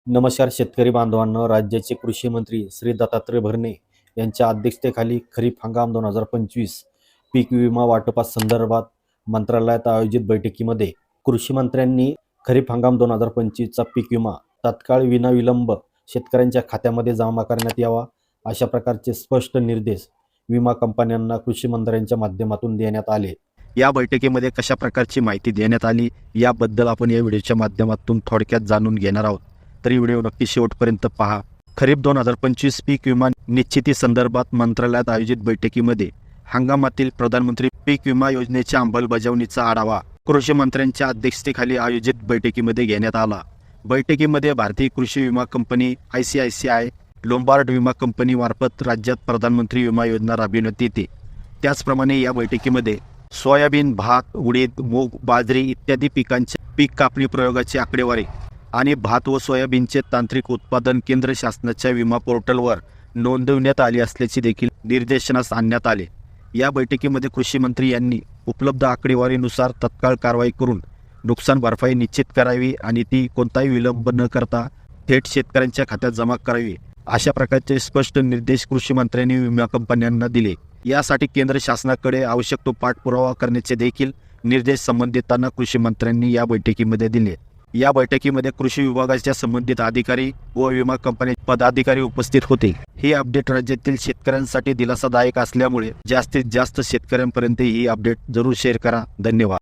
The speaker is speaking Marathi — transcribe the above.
नमस्कार शेतकरी बांधवांनो, राज्याचे कृषी मंत्री श्री दत्तात्रय भरणे यांच्या अध्यक्षतेखाली खरीप हंगाम 2025 पीक विमा वाटपासंदर्भात मंत्रालयात आयोजित बैठकीमध्ये कृषी मंत्र्यांनी खरीप हंगाम 2025चा पीक विमा तात्काळ विनाविलंब शेतकऱ्यांच्या खात्यामध्ये जमा करण्यात यावा अशा प्रकारचे स्पष्ट निर्देश विमा कंपन्यांना कृषी मंत्र्यांच्या माध्यमातून देण्यात आले। या बैठकीमध्ये कशा प्रकारची माहिती देण्यात आली याबद्दल आपण या व्हिडिओच्या माध्यमातून थोडक्यात जाणून घेणार आहोत। तरी व्हिडिओ नक्की शेवटपर्यंत पहा। खरीप 2025 पीक विमा निश्चिती संदर्भात मंत्रालयात आयोजित बैठकीमध्ये हंगामातील प्रधानमंत्री पीक विमा योजनेच्या अंमलबजावणीचा आढावा कृषी मंत्र्यांच्या अध्यक्षतेखाली आयोजित बैठकीमध्ये घेण्यात आला। बैठकीमध्ये भारतीय कृषी विमा कंपनी ICICI लोंबार्ड विमा कंपनी मार्फत राज्यात प्रधानमंत्री विमा योजना राबविण्यात येते। त्याचप्रमाणे या बैठकीमध्ये सोयाबीन, भात, उडीद, मूग, बाजरी इत्यादी पिकांच्या पीक कापणी प्रयोगाची आकडेवारी आणि भात व सोयाबीनचे तांत्रिक उत्पादन केंद्र शासनाच्या विमा पोर्टलवर नोंदवण्यात आले असल्याचे देखील निर्देशनास आणण्यात आले। या बैठकीमध्ये कृषी मंत्री यांनी उपलब्ध आकडेवारीनुसार तत्काळ कारवाई करून नुकसान भरपाई निश्चित करावी आणि ती कोणताही विलंब न करता थेट शेतकऱ्यांच्या खात्यात जमा करावी अशा प्रकारचे स्पष्ट निर्देश कृषी मंत्र्यांनी विमा कंपन्यांना दिले। यासाठी केंद्र शासनाकडे आवश्यक तो पाठपुरावा करण्याचे देखील निर्देश संबंधितांना कृषी मंत्र्यांनी या बैठकीमध्ये दिले। या बैठकीमध्ये कृषी विभागाच्या संबंधित अधिकारी व विमा कंपनी पदाधिकारी उपस्थित होते। ही अपडेट राज्यातील शेतकऱ्यांसाठी दिलासादायक असल्यामुळे जास्तीत जास्त शेतकऱ्यांपर्यंत ही अपडेट जरूर शेअर करा। धन्यवाद।